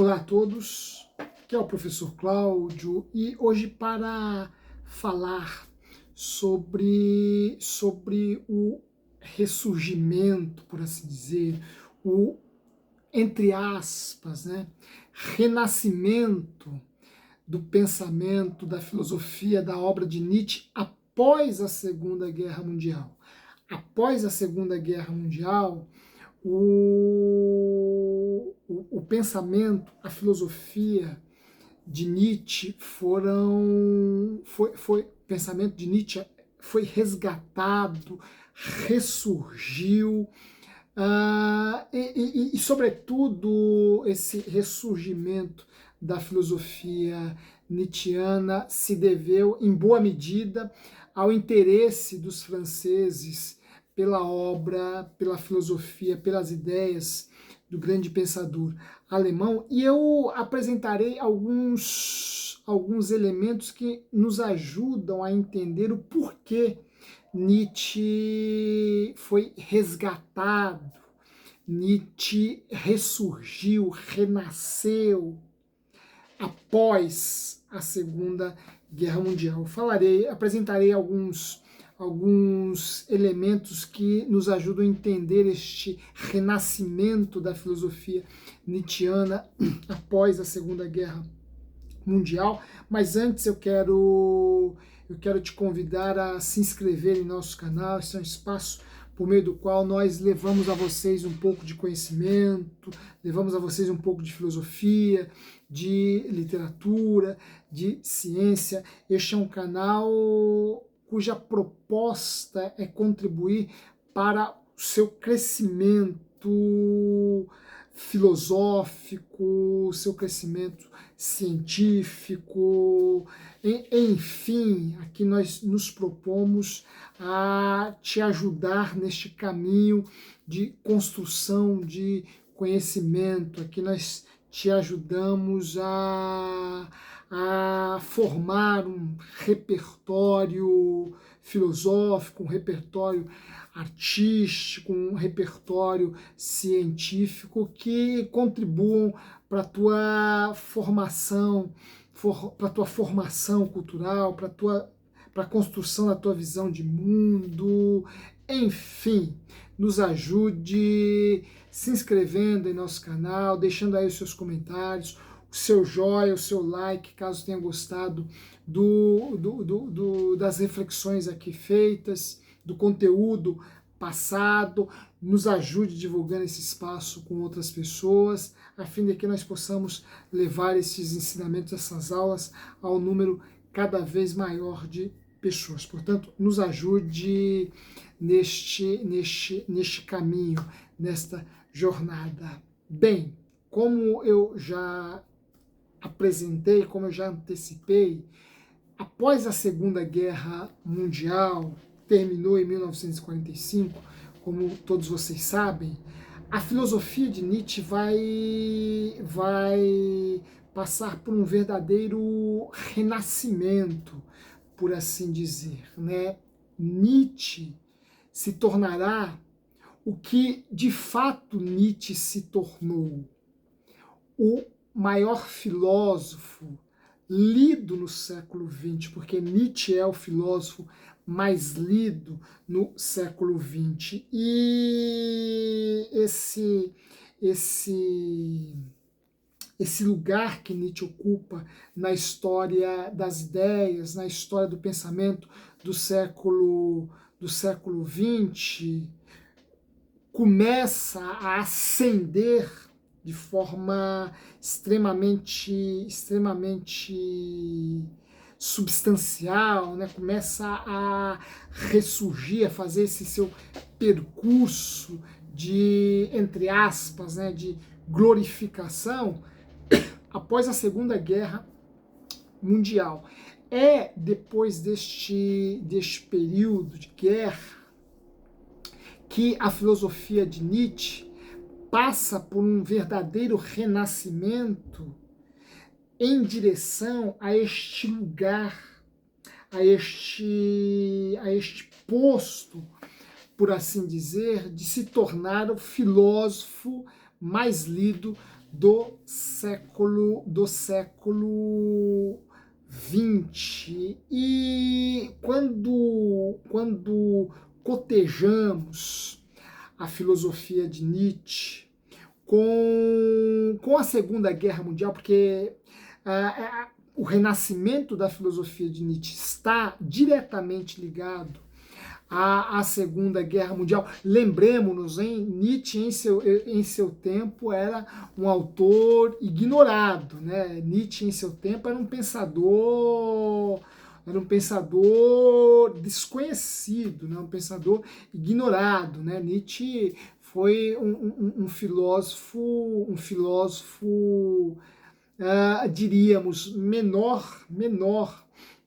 Olá a todos, aqui é o professor Cláudio e hoje para falar sobre o ressurgimento, por assim dizer, o, entre aspas, né, renascimento do pensamento, da filosofia, da obra de Nietzsche após a Segunda Guerra Mundial. Após a Segunda Guerra Mundial, o pensamento, a filosofia de Nietzsche o pensamento de Nietzsche foi resgatado, ressurgiu, sobretudo, esse ressurgimento da filosofia nietzschiana se deveu, em boa medida, ao interesse dos franceses pela obra, pela filosofia, pelas ideias do grande pensador alemão, e eu apresentarei alguns elementos que nos ajudam a entender o porquê Nietzsche foi resgatado, Nietzsche ressurgiu, renasceu após a Segunda Guerra Mundial. Apresentarei alguns elementos que nos ajudam a entender este renascimento da filosofia nietzschiana após a Segunda Guerra Mundial, mas antes eu quero te convidar a se inscrever em nosso canal. Esse é um espaço por meio do qual nós levamos a vocês um pouco de conhecimento, levamos a vocês um pouco de filosofia, de literatura, de ciência. Este é um canal cuja proposta é contribuir para o seu crescimento filosófico, seu crescimento científico, enfim, aqui nós nos propomos a te ajudar neste caminho de construção de conhecimento. Aqui nós te ajudamos a formar um repertório filosófico, um repertório artístico, um repertório científico que contribuam para a tua formação, cultural, para a construção da tua visão de mundo. Enfim, nos ajude se inscrevendo em nosso canal, deixando aí os seus comentários, o seu joinha, o seu like, caso tenha gostado das reflexões aqui feitas, do conteúdo passado. Nos ajude divulgando esse espaço com outras pessoas, a fim de que nós possamos levar esses ensinamentos, essas aulas, ao número cada vez maior de pessoas. Portanto, nos ajude neste caminho, nesta jornada. Bem, como eu já apresentei, como eu já antecipei, após a Segunda Guerra Mundial, terminou em 1945, como todos vocês sabem, a filosofia de Nietzsche vai passar por um verdadeiro renascimento, por assim dizer, né? Nietzsche se tornará o que de fato Nietzsche se tornou, o maior filósofo lido no século XX, porque Nietzsche é o filósofo mais lido no século XX. E esse lugar que Nietzsche ocupa na história das ideias, na história do pensamento do século XX, começa a ascender de forma extremamente substancial, né? Começa a ressurgir, a fazer esse seu percurso de, entre aspas, né, de glorificação após a Segunda Guerra Mundial. É depois deste período de guerra que a filosofia de Nietzsche passa por um verdadeiro renascimento em direção a este lugar, a este posto, por assim dizer, de se tornar o filósofo mais lido do século XX. E quando cotejamos a filosofia de Nietzsche com a Segunda Guerra Mundial, porque o renascimento da filosofia de Nietzsche está diretamente ligado à Segunda Guerra Mundial. Lembremos-nos, Nietzsche em seu tempo era um autor ignorado, né? Nietzsche em seu tempo era um pensador desconhecido, né? Um pensador ignorado, né? Nietzsche foi um filósofo, diríamos, menor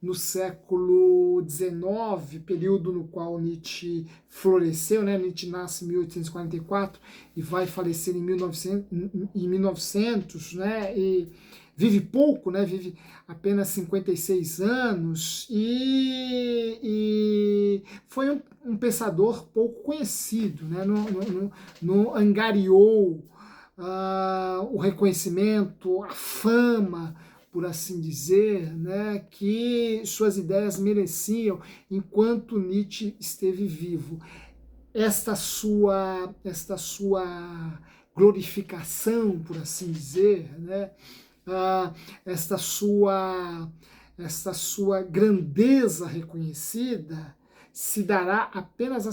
no século XIX, período no qual Nietzsche floresceu, né? Nietzsche nasce em 1844 e vai falecer em 1900, né? E vive pouco, né? Vive apenas 56 anos e foi um pensador pouco conhecido, né? Não angariou o reconhecimento, a fama, por assim dizer, né, que suas ideias mereciam enquanto Nietzsche esteve vivo. Esta sua glorificação, por assim dizer, né, esta sua grandeza reconhecida se dará apenas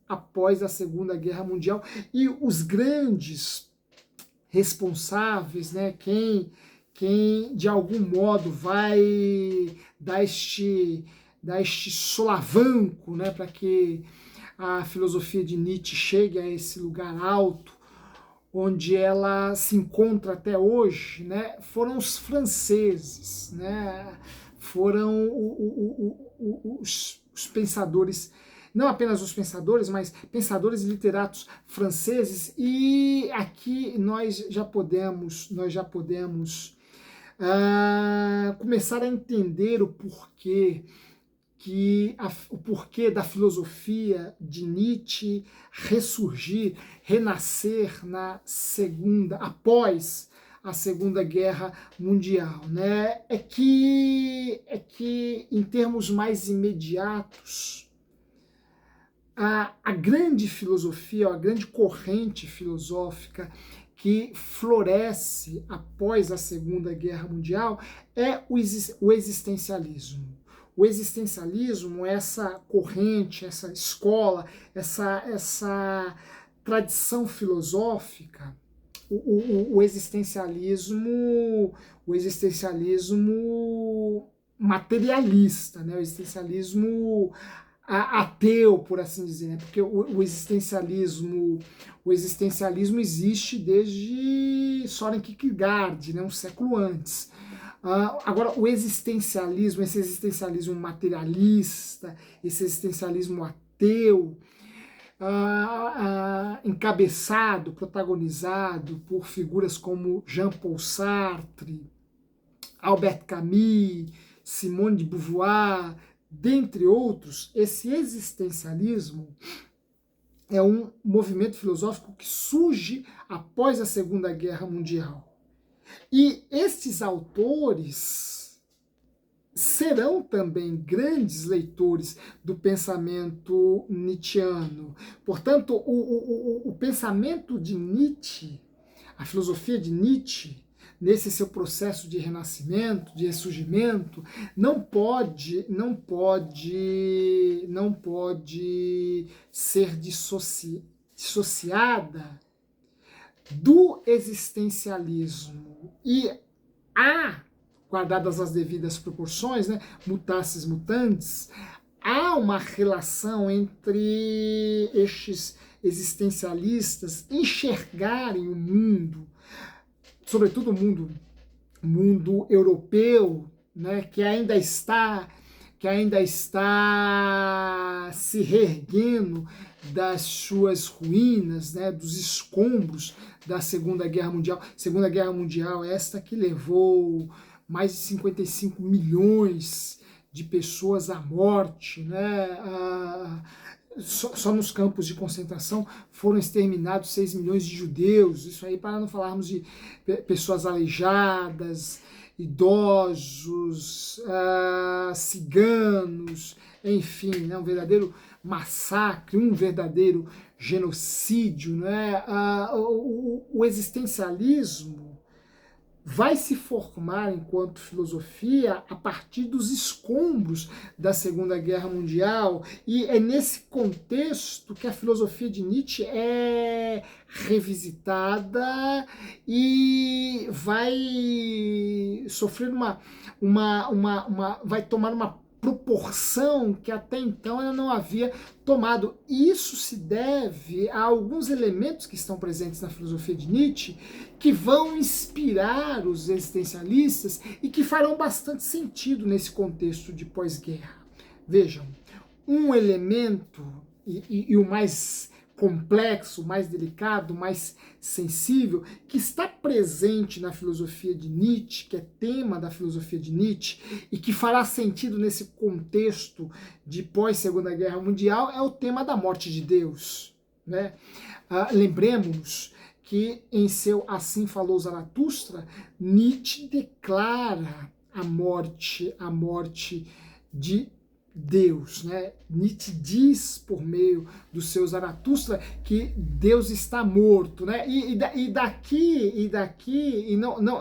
após a Segunda Guerra Mundial, e os grandes responsáveis, né, quem de algum modo vai dar este solavanco, né, para que a filosofia de Nietzsche chegue a esse lugar alto, onde ela se encontra até hoje, né, foram os franceses, né, foram os pensadores, não apenas os pensadores, mas pensadores e literatos franceses, e aqui nós já podemos começar a entender o porquê da filosofia de Nietzsche ressurgir, renascer após a Segunda Guerra Mundial, né? É que em termos mais imediatos, a grande filosofia, a grande corrente filosófica que floresce após a Segunda Guerra Mundial é o existencialismo. O existencialismo é essa corrente, essa escola, essa tradição filosófica, o existencialismo materialista, né? O existencialismo ateu, por assim dizer, né? Porque o existencialismo existe desde Søren Kierkegaard, né? Um século antes. Agora, esse existencialismo materialista, esse existencialismo ateu, encabeçado, protagonizado por figuras como Jean-Paul Sartre, Albert Camus, Simone de Beauvoir, dentre outros, esse existencialismo é um movimento filosófico que surge após a Segunda Guerra Mundial. E esses autores serão também grandes leitores do pensamento nietzschiano. Portanto, o pensamento de Nietzsche, a filosofia de Nietzsche, nesse seu processo de renascimento, de ressurgimento, não pode ser dissociada do existencialismo. E guardadas as devidas proporções, né, mutatis mutandis, há uma relação entre estes existencialistas enxergarem o mundo, sobretudo o mundo europeu, né, que ainda está se reerguendo das suas ruínas, né, dos escombros da Segunda Guerra Mundial. Segunda Guerra Mundial, esta que levou mais de 55 milhões de pessoas à morte, né, só nos campos de concentração foram exterminados 6 milhões de judeus, isso aí para não falarmos de pessoas aleijadas, idosos, ciganos, enfim, né, um verdadeiro massacre, um verdadeiro genocídio. Né? O existencialismo vai se formar enquanto filosofia a partir dos escombros da Segunda Guerra Mundial, e é nesse contexto que a filosofia de Nietzsche é revisitada e vai sofrer vai tomar uma proporção que até então ela não havia tomado. Isso se deve a alguns elementos que estão presentes na filosofia de Nietzsche, que vão inspirar os existencialistas e que farão bastante sentido nesse contexto de pós-guerra. Vejam, um elemento, e o mais complexo, mais delicado, mais sensível, que está presente na filosofia de Nietzsche, que é tema da filosofia de Nietzsche, e que fará sentido nesse contexto de pós-Segunda Guerra Mundial, é o tema da morte de Deus. Né? Lembremos-nos que em seu Assim Falou Zaratustra, Nietzsche declara a morte de Deus. Né? Nietzsche diz por meio do seu Zaratustra que Deus está morto. Né? E daqui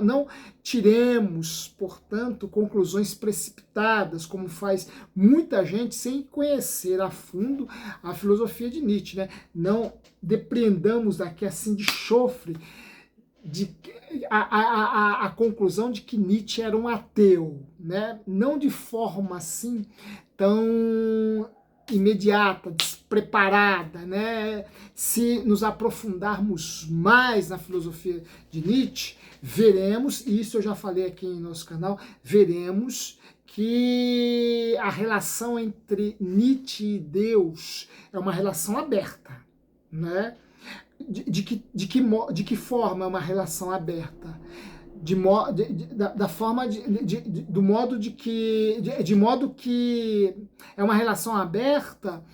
não tiremos, portanto, conclusões precipitadas, como faz muita gente sem conhecer a fundo a filosofia de Nietzsche. Né? Não depreendamos daqui assim de chofre a conclusão de que Nietzsche era um ateu, né? Não de forma assim tão imediata, despreparada, né? Se nos aprofundarmos mais na filosofia de Nietzsche, veremos, e isso eu já falei aqui em nosso canal, veremos que a relação entre Nietzsche e Deus é uma relação aberta, né? De que forma é uma relação aberta? De modo que é uma relação aberta.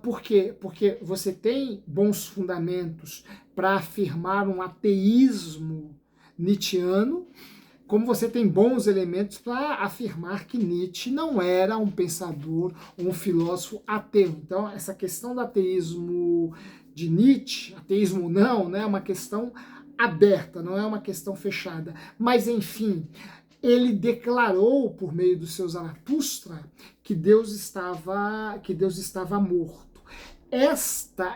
Por quê? Porque você tem bons fundamentos para afirmar um ateísmo nietzschiano, como você tem bons elementos para afirmar que Nietzsche não era um pensador, um filósofo ateu. Então, essa questão do ateísmo de Nietzsche, ateísmo não, né, é uma questão aberta, não é uma questão fechada. Mas, enfim, ele declarou, por meio do seu Zaratustra, que Deus estava morto.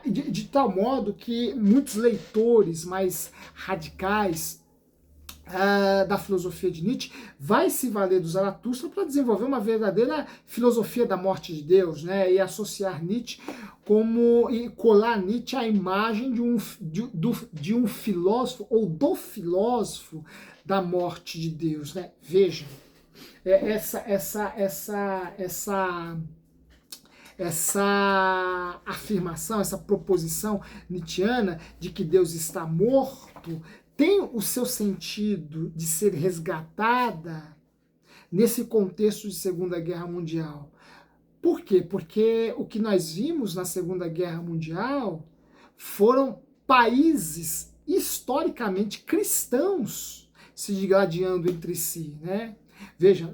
De tal modo que muitos leitores mais radicais da filosofia de Nietzsche vai se valer do Zaratustra para desenvolver uma verdadeira filosofia da morte de Deus, né? E associar Nietzsche e colar Nietzsche à imagem de um filósofo ou do filósofo da morte de Deus, né? Vejam, essa afirmação, essa proposição nietzschiana de que Deus está morto tem o seu sentido de ser resgatada nesse contexto de Segunda Guerra Mundial. Por quê? Porque o que nós vimos na Segunda Guerra Mundial foram países historicamente cristãos se digladiando entre si, né? Veja,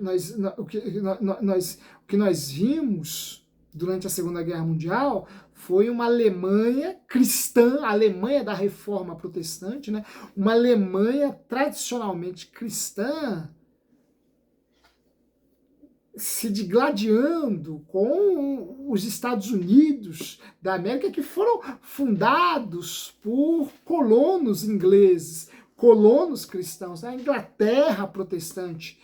o que nós vimos durante a Segunda Guerra Mundial foi uma Alemanha cristã, a Alemanha da Reforma Protestante, né? Uma Alemanha tradicionalmente cristã se digladiando com os Estados Unidos da América, que foram fundados por colonos ingleses, colonos cristãos, a Inglaterra protestante,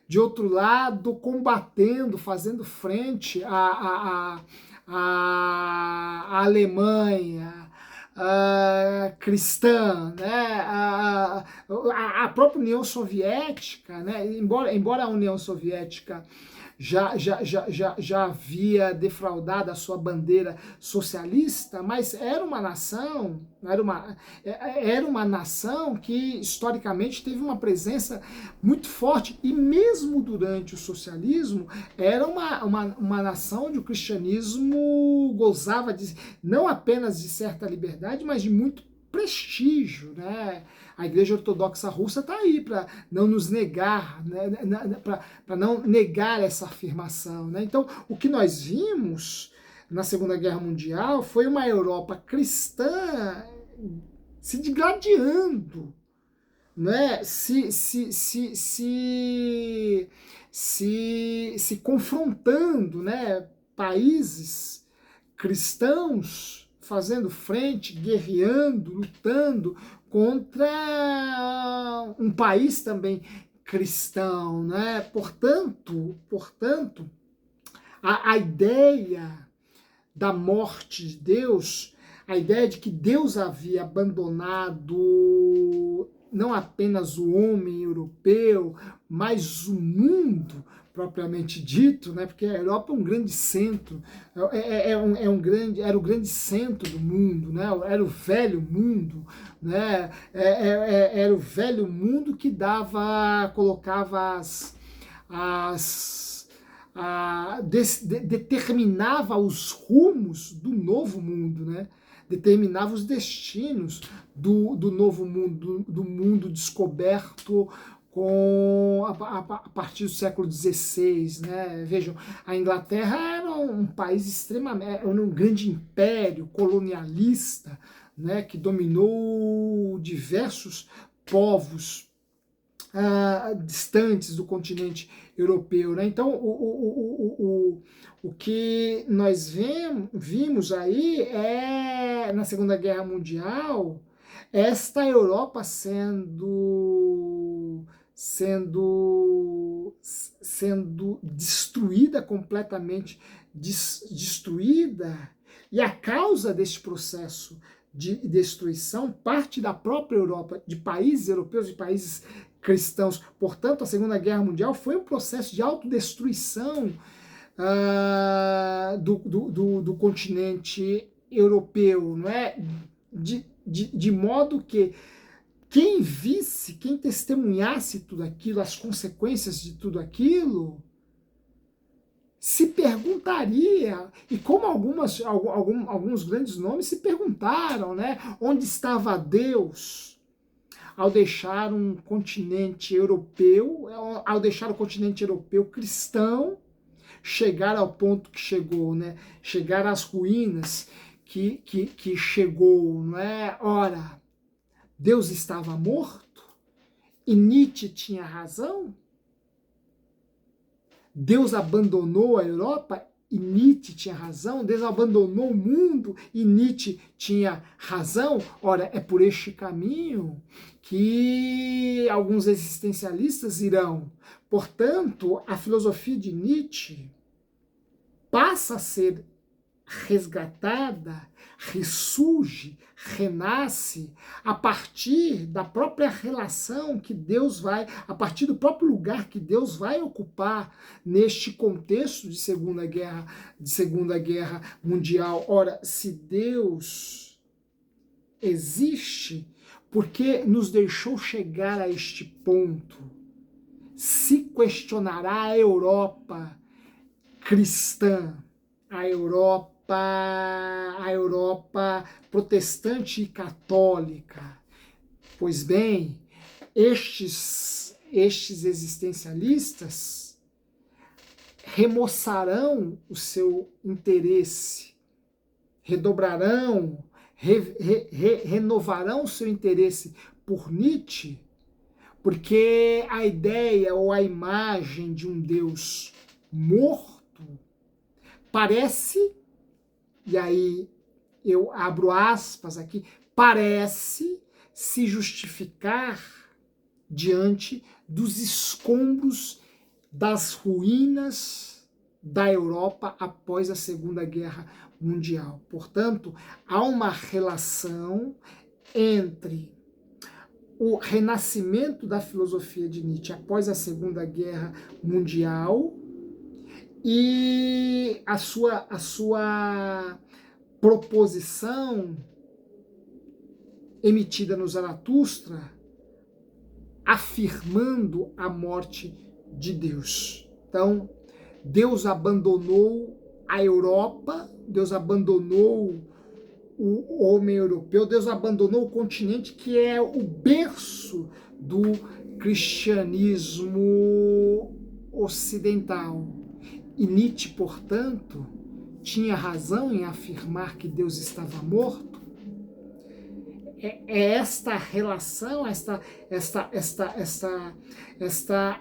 de outro lado, combatendo, fazendo frente à Alemanha cristã, né? A própria União Soviética, né? Embora a União Soviética já havia defraudado a sua bandeira socialista, mas era uma nação que historicamente teve uma presença muito forte, e mesmo durante o socialismo era uma nação onde o cristianismo gozava não apenas de certa liberdade, mas de muito prestígio, né? A Igreja Ortodoxa Russa está aí para não nos negar, né? Para não negar essa afirmação, né? Então, o que nós vimos na Segunda Guerra Mundial foi uma Europa cristã se digladiando, né? Se confrontando, né? Países cristãos fazendo frente, guerreando, lutando contra um país também cristão, né? Portanto, a ideia da morte de Deus, a ideia de que Deus havia abandonado não apenas o homem europeu, mas o mundo propriamente dito, né? Porque a Europa é um grande centro, era o grande centro do mundo, né? Era o velho mundo, né? Era o velho mundo que colocava determinava os rumos do novo mundo, né? Determinava os destinos do novo mundo, do mundo descoberto a partir do século XVI, né? Vejam, a Inglaterra era um país extremamente, era um grande império colonialista, né? Que dominou diversos povos distantes do continente europeu, né? Então, o que nós vimos aí na Segunda Guerra Mundial, esta Europa sendo destruída, completamente destruída, e a causa deste processo de destruição parte da própria Europa, de países europeus, de países cristãos. Portanto, a Segunda Guerra Mundial foi um processo de autodestruição do continente europeu, não é? De modo que quem visse, quem testemunhasse tudo aquilo, as consequências de tudo aquilo, se perguntaria, e como alguns grandes nomes se perguntaram, né? Onde estava Deus ao deixar um continente europeu, ao deixar o continente europeu cristão chegar ao ponto que chegou, né? Chegar às ruínas que chegou, não é? Ora, Deus estava morto e Nietzsche tinha razão? Deus abandonou a Europa e Nietzsche tinha razão? Deus abandonou o mundo e Nietzsche tinha razão? Ora, é por este caminho que alguns existencialistas irão. Portanto, a filosofia de Nietzsche passa a ser resgatada, ressurge, renasce a partir da própria relação que Deus vai, a partir do próprio lugar que Deus vai ocupar neste contexto de Segunda Guerra Mundial. Ora, se Deus existe, porque nos deixou chegar a este ponto, se questionará a Europa cristã, a Europa protestante e católica. Pois bem, estes existencialistas remoçarão o seu interesse, redobrarão, renovarão o seu interesse por Nietzsche, porque a ideia ou a imagem de um Deus morto parece, e aí eu abro aspas aqui, parece se justificar diante dos escombros das ruínas da Europa após a Segunda Guerra Mundial. Portanto, há uma relação entre o renascimento da filosofia de Nietzsche após a Segunda Guerra Mundial e a sua proposição emitida no Zaratustra, afirmando a morte de Deus. Então, Deus abandonou a Europa, Deus abandonou o homem europeu, Deus abandonou o continente que é o berço do cristianismo ocidental. E Nietzsche, portanto, tinha razão em afirmar que Deus estava morto. É esta relação, esta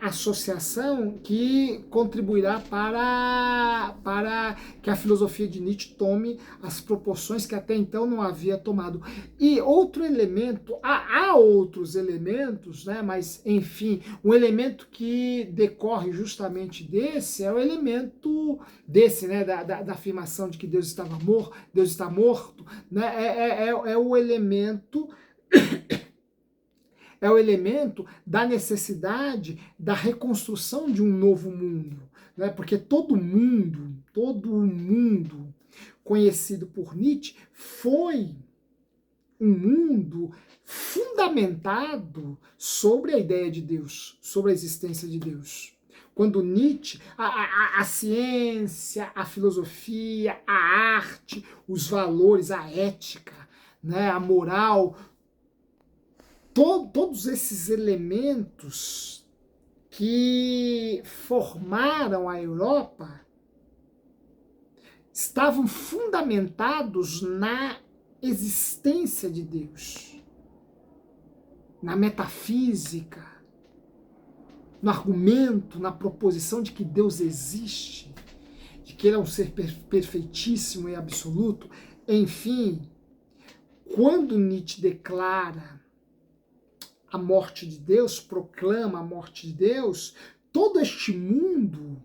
associação que contribuirá para que a filosofia de Nietzsche tome as proporções que até então não havia tomado. E outro elemento, há outros elementos, né, mas enfim, um elemento que decorre justamente desse é o elemento desse, né, da afirmação de que Deus estava morto, Deus está morto, né, é o elemento da necessidade da reconstrução de um novo mundo, né? Porque todo mundo conhecido por Nietzsche foi um mundo fundamentado sobre a ideia de Deus, sobre a existência de Deus. Quando Nietzsche, a ciência, a filosofia, a arte, os valores, a ética, né, a moral, todos esses elementos que formaram a Europa estavam fundamentados na existência de Deus, na metafísica, no argumento, na proposição de que Deus existe, de que Ele é um ser perfeitíssimo e absoluto. Enfim, quando Nietzsche declara a morte de Deus, proclama a morte de Deus, todo este mundo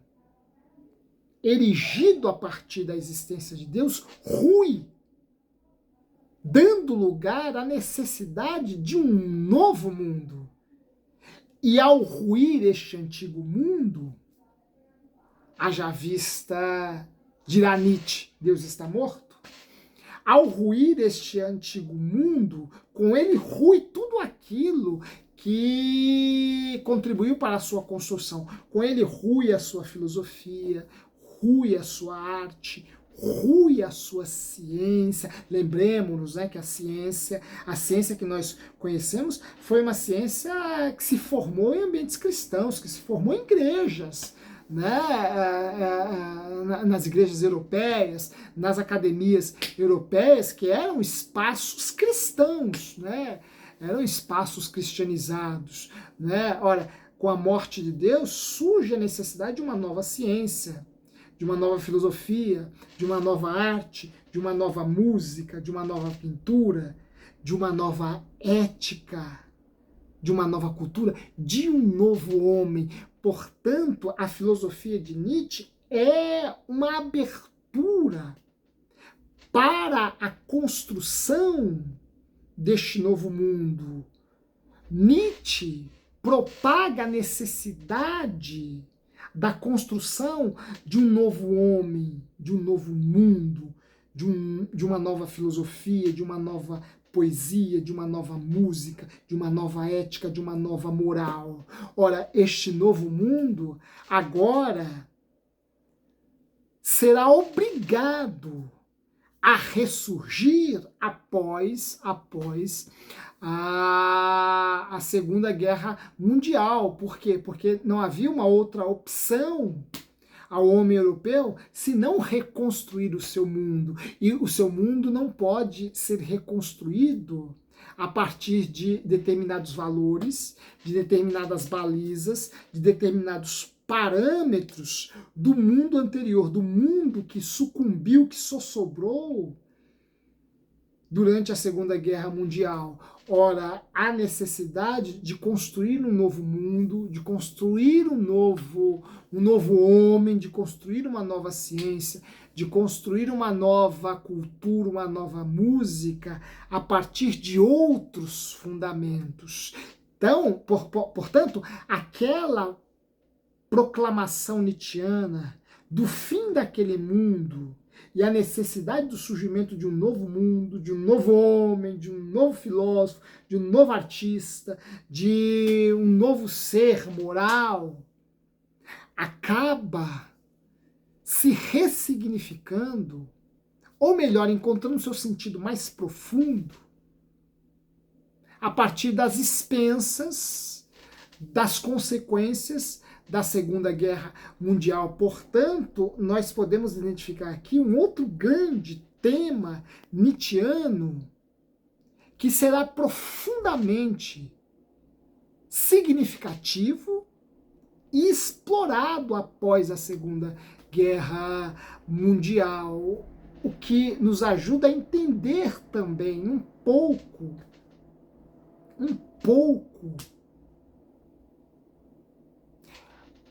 erigido a partir da existência de Deus rui, dando lugar à necessidade de um novo mundo. E ao ruir este antigo mundo, haja vista, dirá Nietzsche, Deus está morto? Ao ruir este antigo mundo, com ele rui tudo aquilo que contribuiu para a sua construção. Com ele rui a sua filosofia, rui a sua arte, rui a sua ciência. Lembremos-nos, né, que a ciência que nós conhecemos foi uma ciência que se formou em ambientes cristãos, que se formou em igrejas, né, nas igrejas europeias, nas academias europeias, que eram espaços cristãos, né, eram espaços cristianizados, né. Ora, com a morte de Deus surge a necessidade de uma nova ciência, de uma nova filosofia, de uma nova arte, de uma nova música, de uma nova pintura, de uma nova ética, de uma nova cultura, de um novo homem. Portanto, a filosofia de Nietzsche é uma abertura para a construção deste novo mundo. Nietzsche propaga a necessidade da construção de um novo homem, de um novo mundo, de uma nova filosofia, de uma nova poesia, de uma nova música, de uma nova ética, de uma nova moral. Ora, este novo mundo agora será obrigado a ressurgir após a Segunda Guerra Mundial. Por quê? Porque não havia uma outra opção ao homem europeu se não reconstruir o seu mundo. E o seu mundo não pode ser reconstruído a partir de determinados valores, de determinadas balizas, de determinados parâmetros do mundo anterior, do mundo que sucumbiu, que só sobrou durante a Segunda Guerra Mundial. Ora, há necessidade de construir um novo mundo, de construir um novo homem, de construir uma nova ciência, de construir uma nova cultura, uma nova música, a partir de outros fundamentos. Então, portanto, aquela proclamação nietzschiana do fim daquele mundo e a necessidade do surgimento de um novo mundo, de um novo homem, de um novo filósofo, de um novo artista, de um novo ser moral, acaba se ressignificando, ou melhor, encontrando seu sentido mais profundo, a partir das expensas, das consequências da Segunda Guerra Mundial. Portanto, nós podemos identificar aqui um outro grande tema nietzschiano que será profundamente significativo e explorado após a Segunda Guerra Mundial, o que nos ajuda a entender também um pouco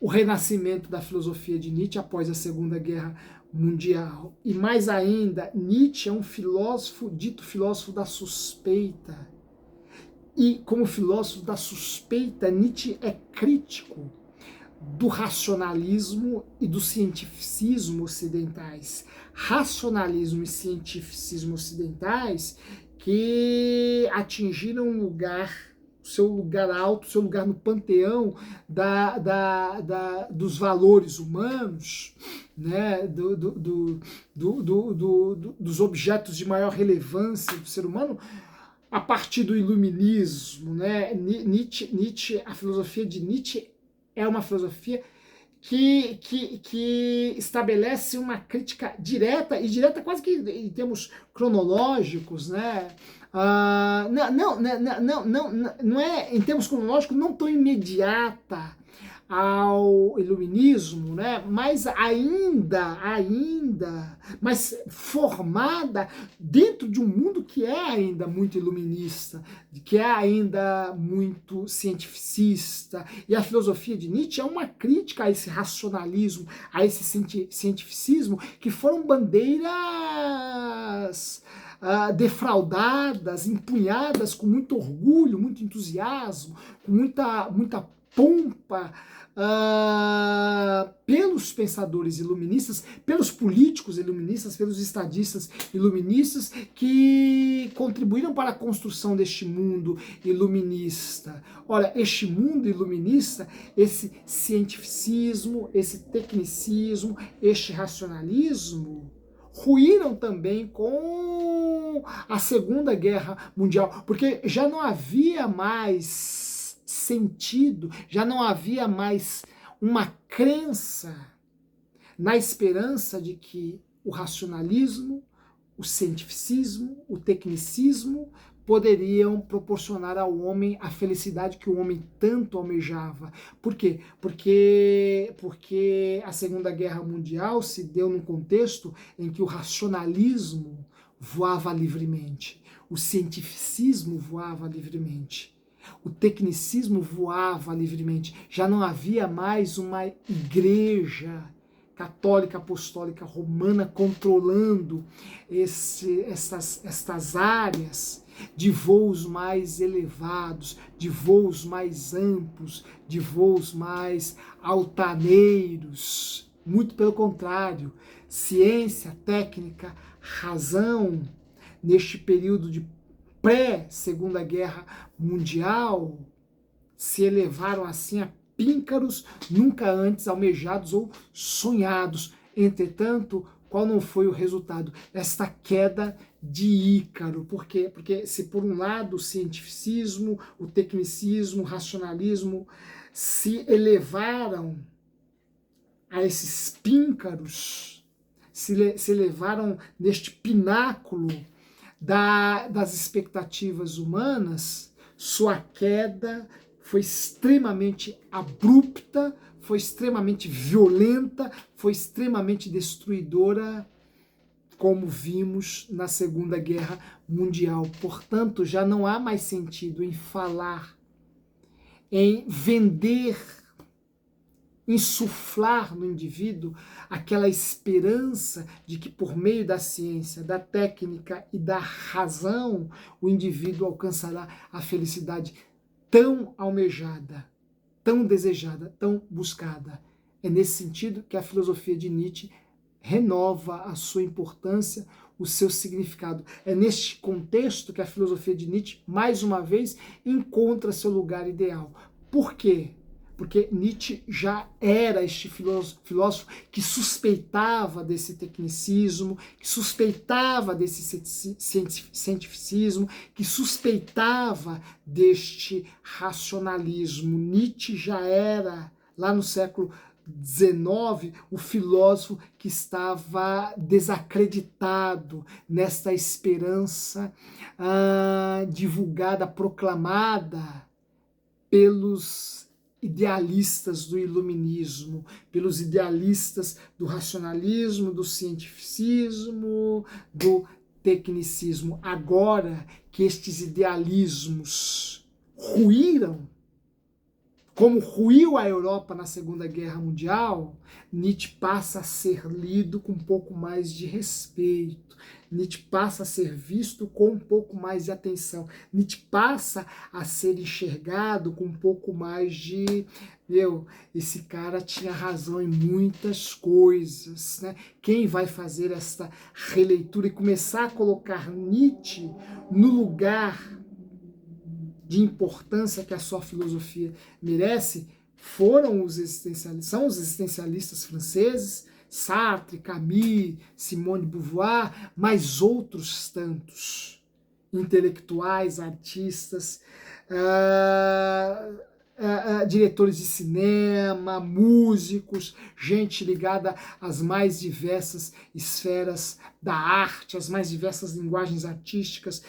o renascimento da filosofia de Nietzsche após a Segunda Guerra Mundial. E mais ainda, Nietzsche é um filósofo, dito filósofo da suspeita. E como filósofo da suspeita, Nietzsche é crítico do racionalismo e do cientificismo ocidentais. Racionalismo e cientificismo ocidentais que atingiram seu lugar alto, seu lugar no panteão dos valores humanos, né, dos objetos de maior relevância do ser humano, a partir do iluminismo. Né? Nietzsche, a filosofia de Nietzsche é uma filosofia que estabelece uma crítica direta, e direta quase que em termos cronológicos, né? Não é, em termos cronológicos, não tão imediata ao iluminismo, né? Mas mas formada dentro de um mundo que é ainda muito iluminista, que é ainda muito cientificista. E a filosofia de Nietzsche é uma crítica a esse racionalismo, a esse cientificismo, que foram bandeiras defraudadas, empunhadas com muito orgulho, muito entusiasmo, com muita pompa pelos pensadores iluministas, pelos políticos iluministas, pelos estadistas iluministas que contribuíram para a construção deste mundo iluminista. Olha, este mundo iluminista, esse cientificismo, esse tecnicismo, este racionalismo, ruíram também com a Segunda Guerra Mundial, porque já não havia mais sentido, já não havia mais uma crença na esperança de que o racionalismo, o cientificismo, o tecnicismo poderiam proporcionar ao homem a felicidade que o homem tanto almejava. Por quê? Porque a Segunda Guerra Mundial se deu num contexto em que o racionalismo voava livremente, o cientificismo voava livremente, o tecnicismo voava livremente. Já não havia mais uma igreja católica, apostólica, romana controlando estas áreas de voos mais elevados, de voos mais amplos, de voos mais altaneiros. Muito pelo contrário, ciência, técnica, razão, neste período de pré-Segunda Guerra Mundial, se elevaram assim a píncaros nunca antes almejados ou sonhados. Entretanto, qual não foi o resultado? Esta queda de Ícaro. Por quê? Porque se por um lado o cientificismo, o tecnicismo, o racionalismo se elevaram a esses píncaros, se elevaram neste pináculo das expectativas humanas, sua queda foi extremamente abrupta, foi extremamente violenta, foi extremamente destruidora, como vimos na Segunda Guerra Mundial. Portanto, já não há mais sentido em falar, em vender, insuflar no indivíduo aquela esperança de que por meio da ciência, da técnica e da razão, o indivíduo alcançará a felicidade tão almejada, tão desejada, tão buscada. É nesse sentido que a filosofia de Nietzsche renova a sua importância, o seu significado. É neste contexto que a filosofia de Nietzsche, mais uma vez, encontra seu lugar ideal. Por quê? Porque Nietzsche já era este filósofo que suspeitava desse tecnicismo, que suspeitava desse cientificismo, que suspeitava deste racionalismo. Nietzsche já era, lá no século XIX, o filósofo que estava desacreditado nesta esperança divulgada, proclamada pelos idealistas do iluminismo, pelos idealistas do racionalismo, do cientificismo, do tecnicismo. Agora que estes idealismos ruíram, como ruiu a Europa na Segunda Guerra Mundial, Nietzsche passa a ser lido com um pouco mais de respeito. Nietzsche passa a ser visto com um pouco mais de atenção. Nietzsche passa a ser enxergado com um pouco mais de... esse cara tinha razão em muitas coisas, né? Quem vai fazer esta releitura e começar a colocar Nietzsche no lugar de importância que a sua filosofia merece, são os existencialistas franceses, Sartre, Camus, Simone de Beauvoir, mas outros tantos intelectuais, artistas, diretores de cinema, músicos, gente ligada às mais diversas esferas da arte, às mais diversas linguagens artísticas,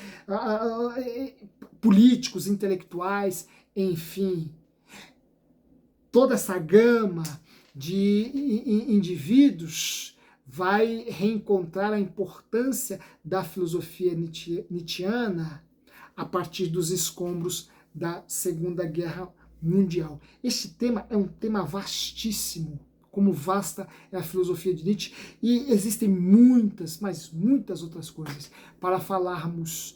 políticos, intelectuais, enfim, toda essa gama de indivíduos vai reencontrar a importância da filosofia nietzschiana a partir dos escombros da Segunda Guerra Mundial. Este tema é um tema vastíssimo, como vasta é a filosofia de Nietzsche, e existem muitas, mas muitas outras coisas para falarmos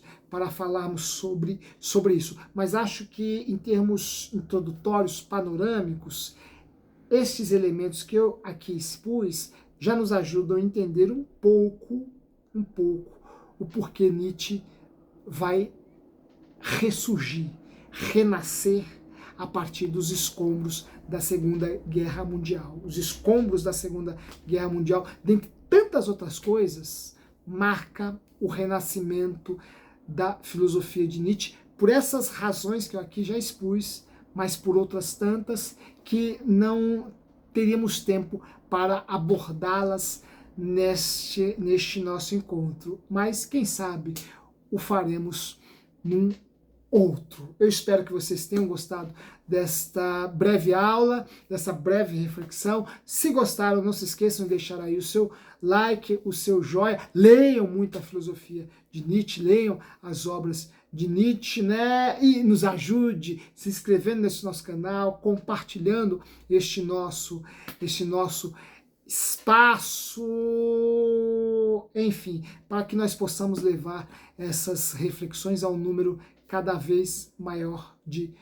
sobre isso. Mas acho que em termos introdutórios, panorâmicos, estes elementos que eu aqui expus já nos ajudam a entender um pouco o porquê Nietzsche vai ressurgir, renascer a partir dos escombros da Segunda Guerra Mundial. Os escombros da Segunda Guerra Mundial, dentre tantas outras coisas, marca o renascimento da filosofia de Nietzsche, por essas razões que eu aqui já expus, mas por outras tantas que não teríamos tempo para abordá-las neste nosso encontro. Mas, quem sabe, o faremos num outro. Eu espero que vocês tenham gostado desta breve aula, dessa breve reflexão. Se gostaram, não se esqueçam de deixar aí o seu like, o seu joinha. Leiam muito a filosofia de Nietzsche, leiam as obras de Nietzsche, né? E nos ajude se inscrevendo nesse nosso canal, compartilhando este nosso espaço, enfim, para que nós possamos levar essas reflexões a um número cada vez maior de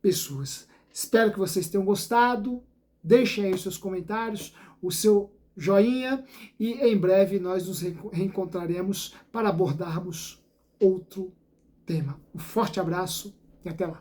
pessoas. Espero que vocês tenham gostado. Deixem aí os seus comentários, o seu joinha, e em breve nós nos reencontraremos para abordarmos outro tema. Um forte abraço e até lá.